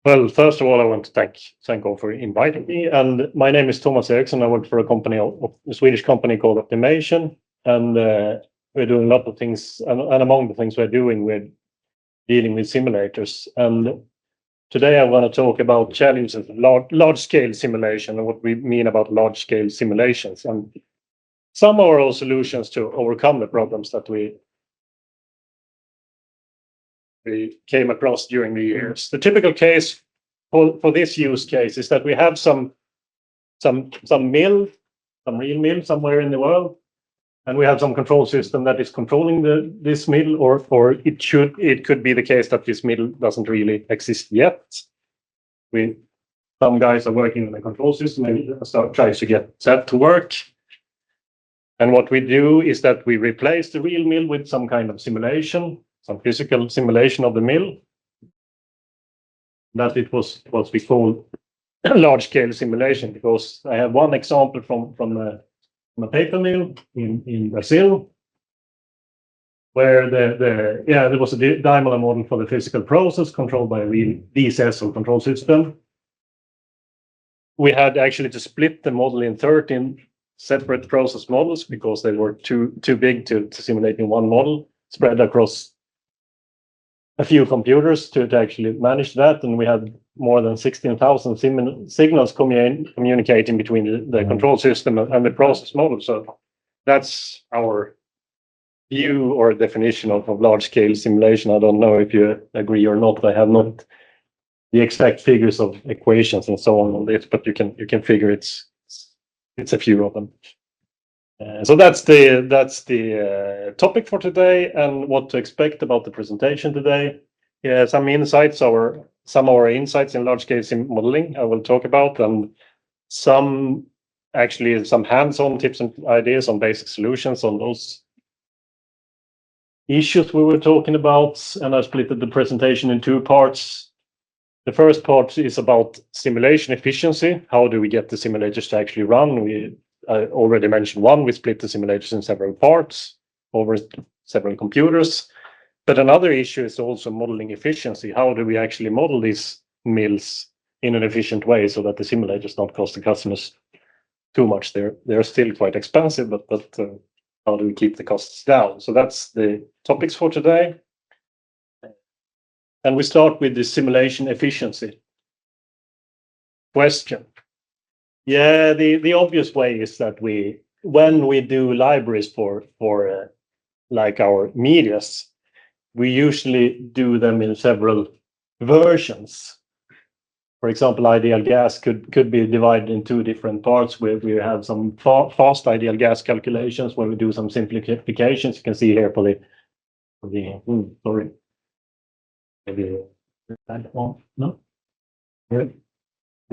Well, first of all, I want to thank all for inviting me. And my name is Thomas Eriksson. I work for a Swedish company called Optimation, and we're doing a lot of things. And among the things we're doing, we're dealing with simulators. And today, I want to talk about challenges of large scale simulation and what we mean about large scale simulations, and some of our solutions to overcome the problems that we came across during the years. The typical case for this use case is that we have some mill, some real mill somewhere in the world, and we have some control system that is controlling this mill, or it could be the case that this mill doesn't really exist yet. Some guys are working on the control system and tries to get that to work. And what we do is that we replace the real mill with some kind of simulation, some physical simulation of the mill. That it was what we call large-scale simulation, because I have one example from a paper mill in Brazil, where there was a diameter model for the physical process controlled by a real DCS or control system. We had actually to split the model in 13 separate process models because they were too big to simulate in one model, spread across a few computers to actually manage that. And we had more than 16,000 signals communicating between the control system and the process model. So that's our view or definition of large-scale simulation. I don't know if you agree or not. I have not the exact figures of equations and so on this, but you can figure it's a few of them. So that's the topic for today, and what to expect about the presentation today. Yeah, some of our insights in large-scale modeling I will talk about, and some hands-on tips and ideas on basic solutions on those issues we were talking about. And I split the presentation in two parts. The first part is about simulation efficiency. How do we get the simulators to actually run? I already mentioned one. We split the simulators in several parts over several computers. But another issue is also modeling efficiency. How do we actually model these mills in an efficient way so that the simulators don't cost the customers too much? They're still quite expensive, but how do we keep the costs down? So that's the topics for today. And we start with the simulation efficiency question. Yeah, the obvious way is that when we do libraries for like our medias, we usually do them in several versions. For example, ideal gas could be divided in two different parts, where we have some fast ideal gas calculations, where we do some simplifications. You can see here sorry. Maybe that one. No. Here.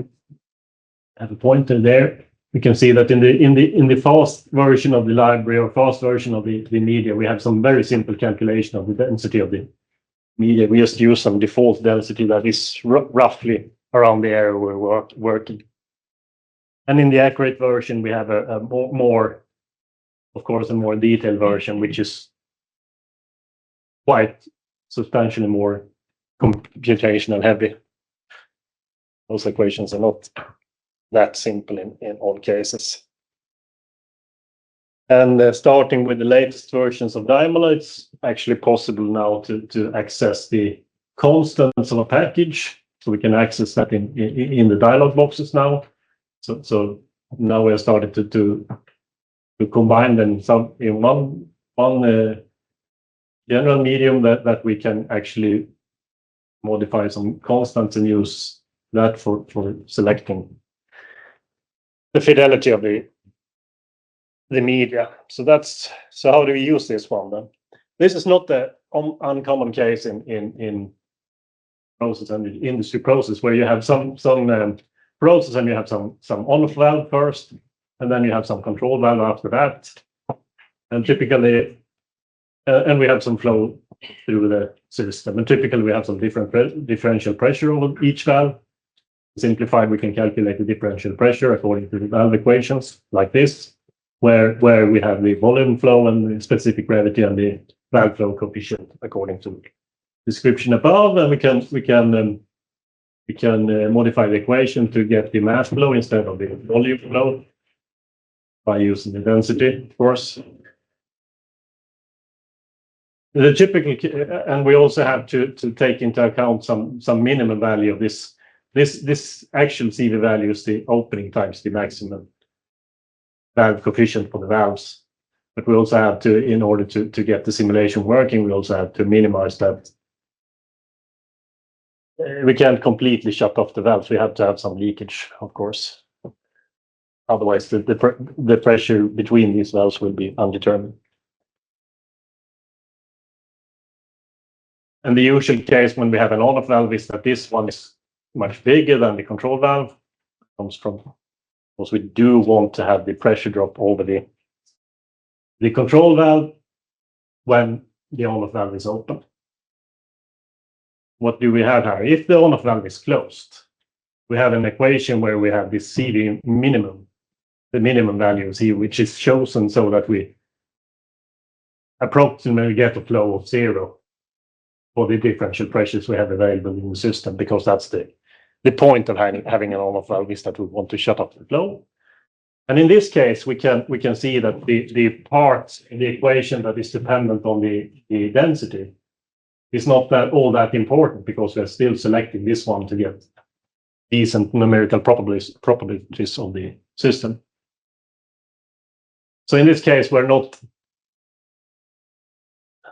I have a pointer there. We can see that in the fast version of the library, or fast version of the media, we have some very simple calculation of the density of the media. We just use some default density that is roughly around the area we're working. And in the accurate version, we have a more detailed version, which is quite substantially more computational heavy. Those equations are not that simple in all cases. And starting with the latest versions of Daimler, it's actually possible now to access the constants of a package. So we can access that in the dialog boxes now. So now we are starting to combine them in one general medium that we can actually modify some constants and use that for selecting the fidelity of the media. So how do we use this one then? This is not the uncommon case in process and industry process, where you have some process and you have some on-off valve first, and then you have some control valve after that, and typically and we have some flow through the system, and typically we have some different differential pressure over each valve. Simplified, we can calculate the differential pressure according to the valve equations like this, where we have the volume flow and the specific gravity and the valve flow coefficient according to the description above, and we can We can modify the equation to get the mass flow instead of the volume flow by using the density, of course. The typical, and we also have to take into account some minimum value of this. This actual CV value is the opening times the maximum valve coefficient for the valves. But we also have to, in order to get the simulation working, we also have to minimize that. We can't completely shut off the valves. We have to have some leakage, of course. Otherwise, the pressure between these valves will be undetermined. And the usual case when we have an on-off valve is that this one is much bigger than the control valve. Comes from, because we do want to have the pressure drop over the control valve when the on-off valve is open. What do we have here? If the on-off valve is closed, we have an equation where we have this CV minimum, the minimum values here, which is chosen so that we approximately get a flow of 0 for the differential pressures we have available in the system, because that's the point of having an on-off valve is that we want to shut off the flow. And in this case, we can see that the part in the equation that is dependent on the density is not all that important, because we're still selecting this one to get decent numerical properties of the system. So in this case,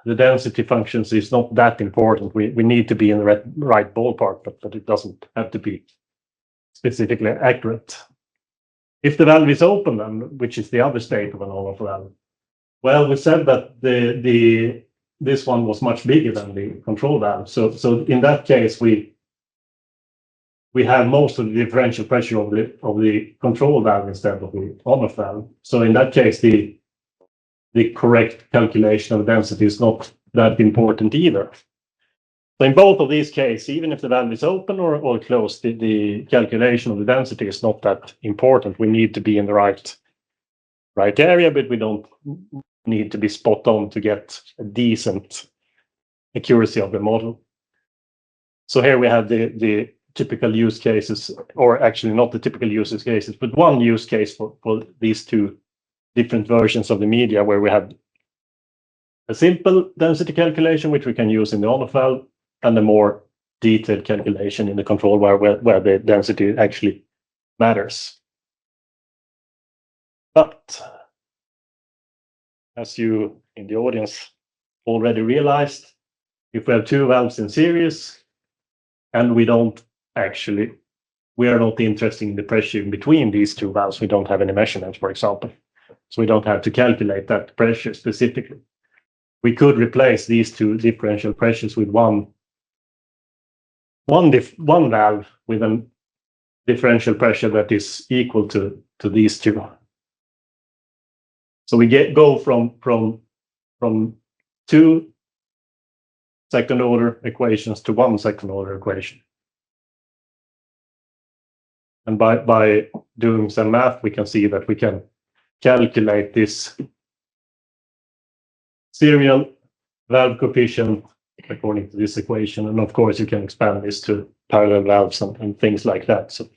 the density functions is not that important. We need to be in the right ballpark, but it doesn't have to be specifically accurate. If the valve is open, then, which is the other state of an on-off valve, well, we said that this one was much bigger than the control valve. So in that case, we have most of the differential pressure of the control valve instead of the on-off valve. So in that case, the correct calculation of density is not that important either. So in both of these cases, even if the valve is open or closed, the calculation of the density is not that important. We need to be in the right area, but we don't need to be spot on to get a decent accuracy of the model. So here we have the typical use cases, or actually not the typical use cases, but one use case for these two different versions of the media, where we have a simple density calculation, which we can use in the on-off valve, and a more detailed calculation in the control where the density actually matters. But as you in the audience already realized, if we have two valves in series and we are not interested in the pressure in between these two valves, we don't have any measurements, for example. So we don't have to calculate that pressure specifically. We could replace these two differential pressures with one valve with a differential pressure that is equal to these two. So we go from two second order equations to one second order equation. And by doing some math, we can see that we can calculate this serial valve coefficient according to this equation. And of course, you can expand this to parallel valves and things like that. So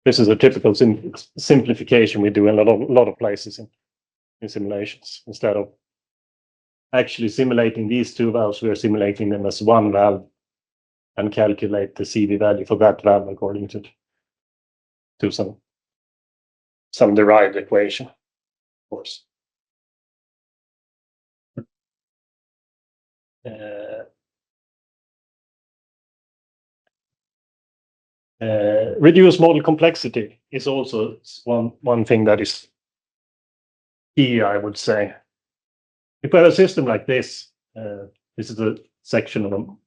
this is a typical simplification we do in a lot of places in simulations. Instead of actually simulating these two valves, we are simulating them as one valve and calculate the CV value for that valve according to some derived equation, of course. Reduce model complexity is also one thing that is key, I would say. If we have a system like this, this is a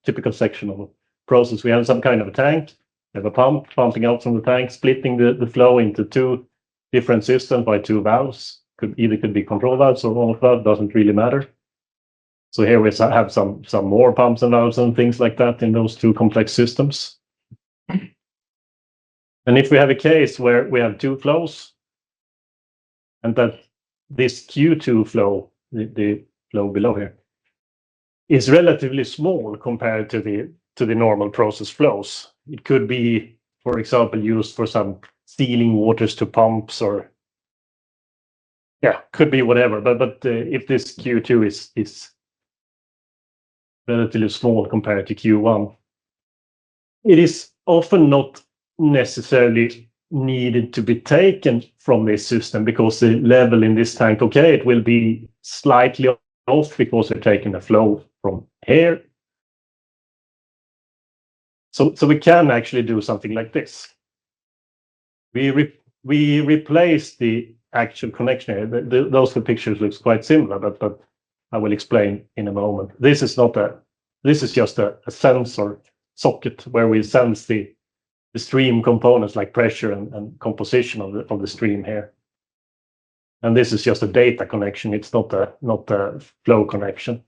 typical section of a process. We have some kind of a tank, we have a pump pumping out from the tank, splitting the flow into two different systems by two valves. Could be control valves or on-off valve, doesn't really matter. So here we have some more pumps and valves and things like that in those two complex systems. And if we have a case where we have two flows, and that this Q2 flow, the flow below here, is relatively small compared to the normal process flows. It could be, for example, used for some sealing waters to pumps, or could be whatever. But if this Q2 is relatively small compared to Q1, it is often not necessarily needed to be taken from this system, because the level in this tank, okay, it will be slightly off because we're taking the flow from here. So we can actually do something like this. We replace the actual connection here. Those two pictures looks quite similar, but I will explain in a moment. This is just a sensor socket where we sense the stream components like pressure and composition of the stream here. And this is just a data connection. It's not a flow connection.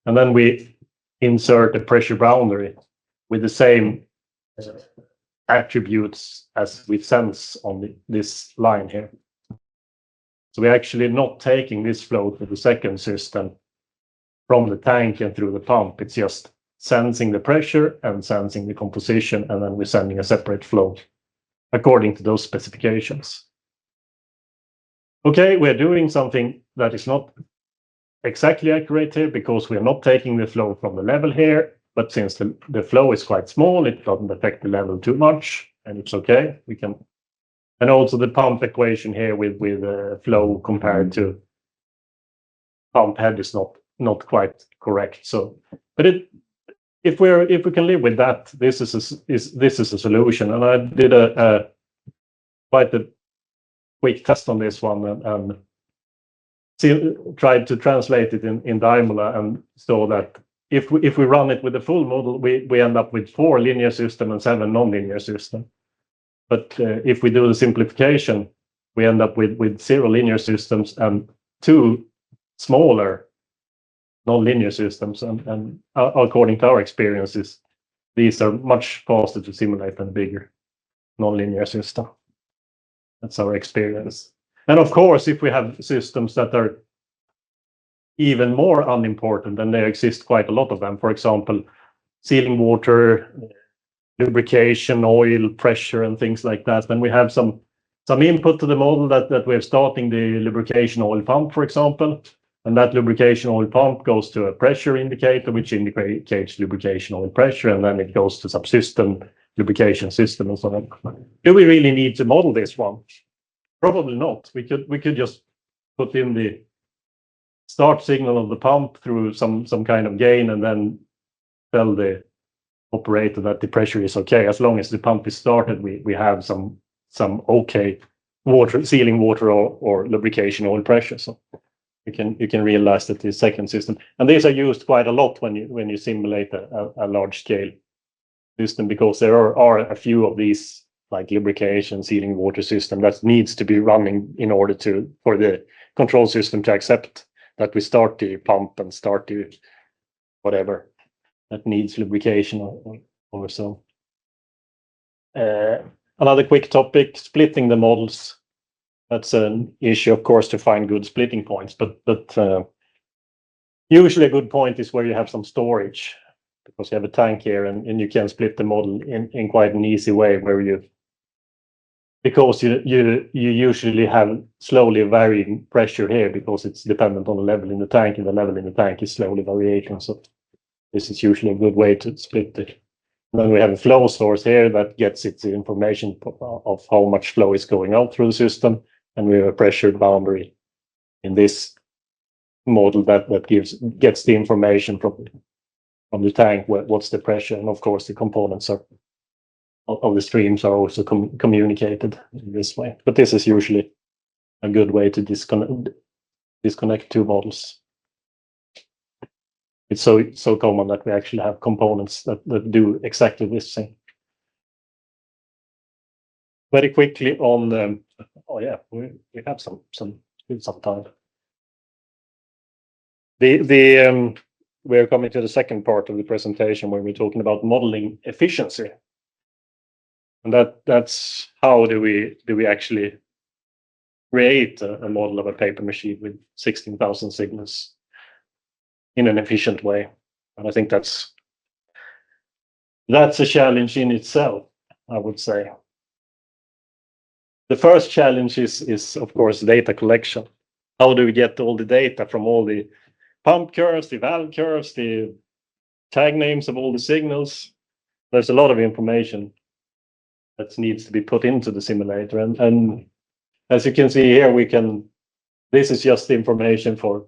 And then we insert a pressure boundary with the same attributes as we sense on this line here. So we're actually not taking this flow to the second system from the tank and through the pump. It's just sensing the pressure and sensing the composition, and then we're sending a separate flow according to those specifications. Okay, we're doing something that is not exactly accurate here, because we're not taking the flow from the level here, but since the flow is quite small, it doesn't affect the level too much, and it's okay. We can, and also the pump equation here with flow compared to pump head is not quite correct. So, but if we can live with that, this is a solution. And I did quite a quick test on this one, and tried to translate it in Daimler, and saw that if we run it with the full model, we end up with 4 linear system and 7 non-linear system. But if we do the simplification, we end up with 0 linear systems and 2 smaller non-linear systems, and according to our experiences, these are much faster to simulate than bigger non-linear system. That's our experience. And of course, if we have systems that are even more unimportant, and there exist quite a lot of them, for example, sealing water, lubrication, oil, pressure, and things like that, then we have some input to the model that we're starting the lubrication oil pump, for example. And that lubrication oil pump goes to a pressure indicator, which indicates lubrication oil pressure, and then it goes to subsystem, lubrication system, and so on. Do we really need to model this one? Probably not. We could just put in the start signal of the pump through some kind of gain, and then tell the operator that the pressure is okay. As long as the pump is started, we have some okay sealing water or lubrication oil pressure. So you can realize that the second system, and these are used quite a lot when you simulate a large scale system, because there are a few of these, like lubrication, sealing water system, that needs to be running in order for the control system to accept that we start the pump and start the whatever that needs lubrication or so. Another quick topic: splitting the models. That's an issue, of course, to find good splitting points, but usually a good point is where you have some storage, because you have a tank here, and you can split the model in quite an easy way, because you usually have slowly varying pressure here, because it's dependent on the level in the tank, and the level in the tank is slowly varying. So this is usually a good way to split it. And then we have a flow source here that gets its information of how much flow is going out through the system, and we have a pressure boundary in this model that gets the information from the tank, what's the pressure, and of course the components of the streams are also communicated in this way. But this is usually a good way to disconnect 2 models. It's so common that we actually have components that do exactly this thing. Very quickly on the, we have some time. We're coming to the second part of the presentation, where we're talking about modeling efficiency, and that's how do we actually create a model of a paper machine with 16,000 signals in an efficient way. And I think that's a challenge in itself. I would say. The first challenge is of course data collection. How do we get all the data from all the pump curves, the valve curves, the tag names of all the signals? There's a lot of information that needs to be put into the simulator, and as you can see here, this is just the information for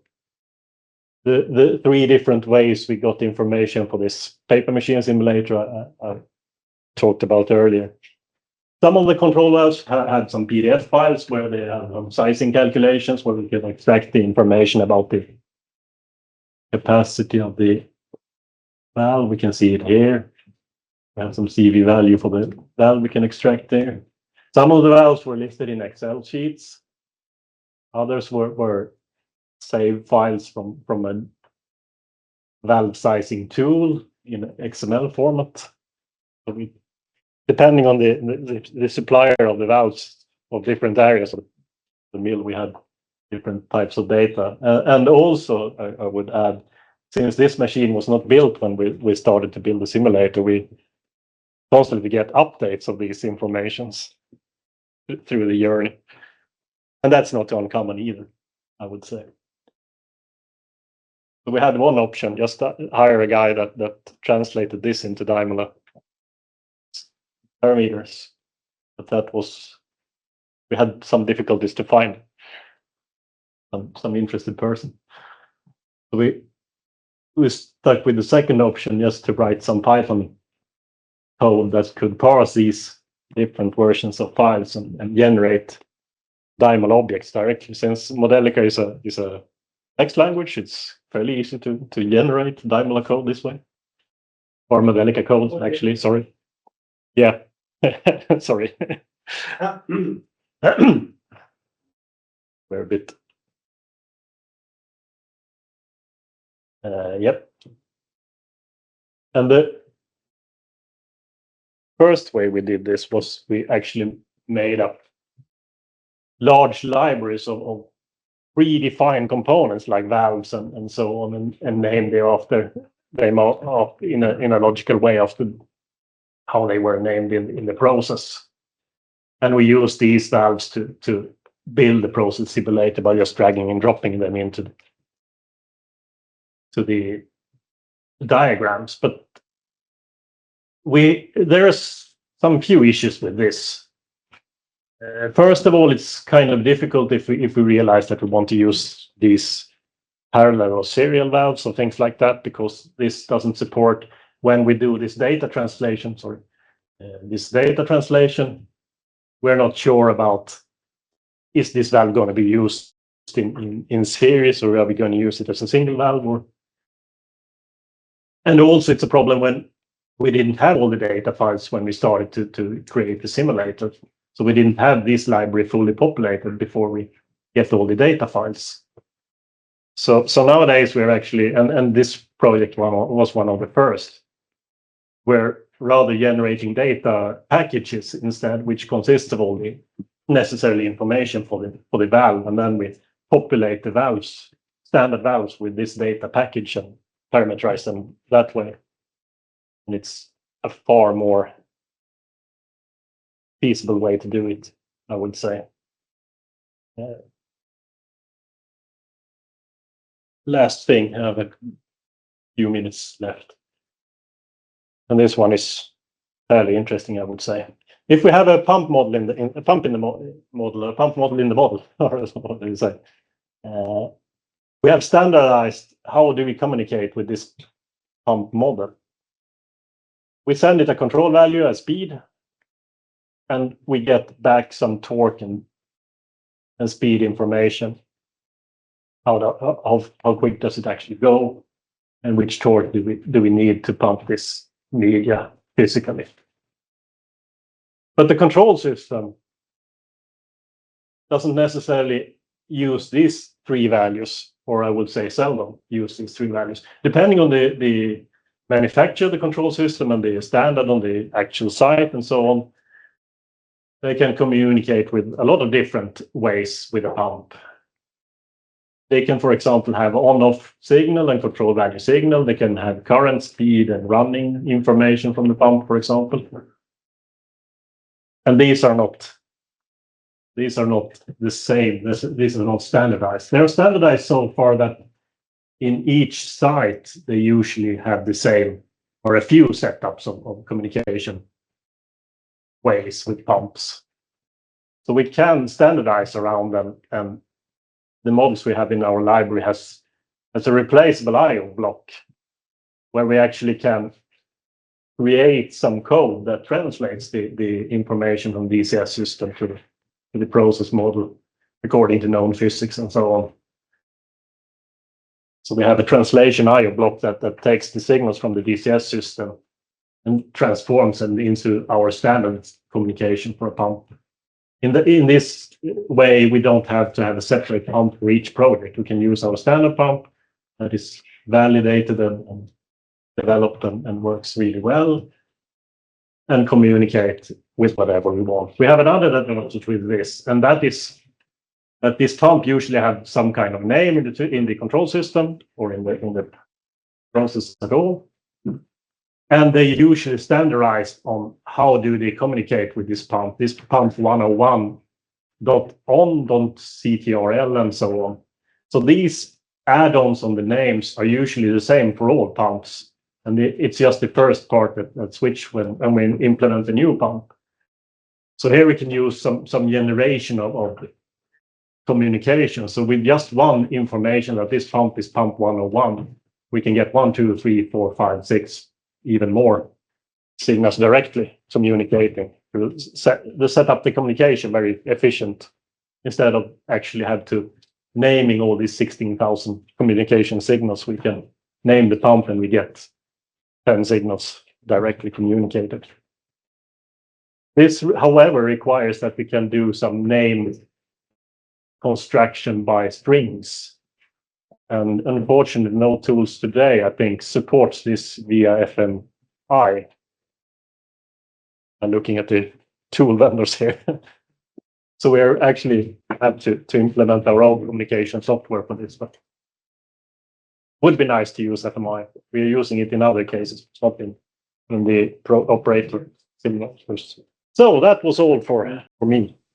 the three different ways we got the information for this paper machine simulator I talked about earlier. Some of the control valves had some PDF files where they have sizing calculations where we can extract the information about the capacity of the valve. We can see it here. We have some CV value for the valve we can extract there. Some of the valves were listed in Excel sheets. Others were save files from a valve sizing tool in XML format. So depending on the supplier of the valves of different areas of the mill, we had different types of data. And also, I would add, since this machine was not built when we started to build the simulator, we constantly get updates of these informations through the journey. And that's not uncommon either, I would say. So we had one option, just hire a guy that translated this into Daimler parameters. But we had some difficulties to find some interested person. So we stuck with the second option, just to write some Python code that could parse these different versions of files and generate Daimler objects directly. Since Modelica is a text language, it's fairly easy to generate Daimler code this way. Or Modelica code, okay. Actually, sorry. Yeah, sorry. We're a bit... yep. And the first way we did this was we actually made up large libraries of predefined components like valves and so on, and named them in a logical way after how they were named in the process. And we use these valves to build the process simulator by just dragging and dropping them into the diagrams. But there's some few issues with this. First of all, it's kind of difficult if we realize that we want to use these parallel or serial valves or things like that, because this doesn't support when we do this data translation. We're not sure about, is this valve going to be used in series, or are we going to use it as a single valve? And also it's a problem when we didn't have all the data files when we started to create the simulator. So we didn't have this library fully populated before we get all the data files. So nowadays we're actually, and this project was one of the first, we're rather generating data packages instead, which consist of all the necessary information for the valve, and then we populate the valves, standard valves, with this data package and parameterize them that way. And it's a far more feasible way to do it, I would say. Last thing, I have a few minutes left. And this one is fairly interesting, I would say. If we have a pump model in the model, or what do you say? We have standardized how do we communicate with this pump model. We send it a control value, a speed, and we get back some torque and speed information. How quick does it actually go, and which torque do we need to pump this media physically? But the control system doesn't necessarily use these three values, or I would say seldom use these three values. Depending on the manufacturer of the control system and the standard on the actual site and so on, they can communicate with a lot of different ways with a pump. They can, for example, have on-off signal and control value signal. They can have current, speed, and running information from the pump, for example. And these are not the same. These are not standardized. They're standardized so far that in each site, they usually have the same or a few setups of communication ways with pumps. So we can standardize around them, and the models we have in our library has a replaceable I/O block where we actually can create some code that translates the information from DCS system to the process model according to known physics and so on. So we have a translation I/O block that takes the signals from the DCS system and transforms them into our standard communication for a pump. In this way, we don't have to have a separate pump for each project. We can use our standard pump that is validated and developed and works really well, and communicate with whatever we want. We have another advantage with this, and that is that this pump usually have some kind of name in the control system or in the process at all. And they usually standardized on how do they communicate with this pump. This pump 101.on.ctrl and so on. So these add-ons on the names are usually the same for all pumps. And it's just the first part that switch when we implement a new pump. So here we can use some generation of communication. So with just one information that this pump is pump 101, we can get 1, 2, 3, 4, 5, 6, even more signals directly communicating. To set up the communication very efficient instead of actually have to naming all these 16,000 communication signals. We can name the pump and we get 10 signals directly communicated. This, however, requires that we can do some name construction by strings. And unfortunately, no tools today, I think, supports this via FMI. I'm looking at the tool vendors here. So we actually have to implement our own communication software for this, but would be nice to use FMI. We are using it in other cases, not in the operator simulators. So that was all for me.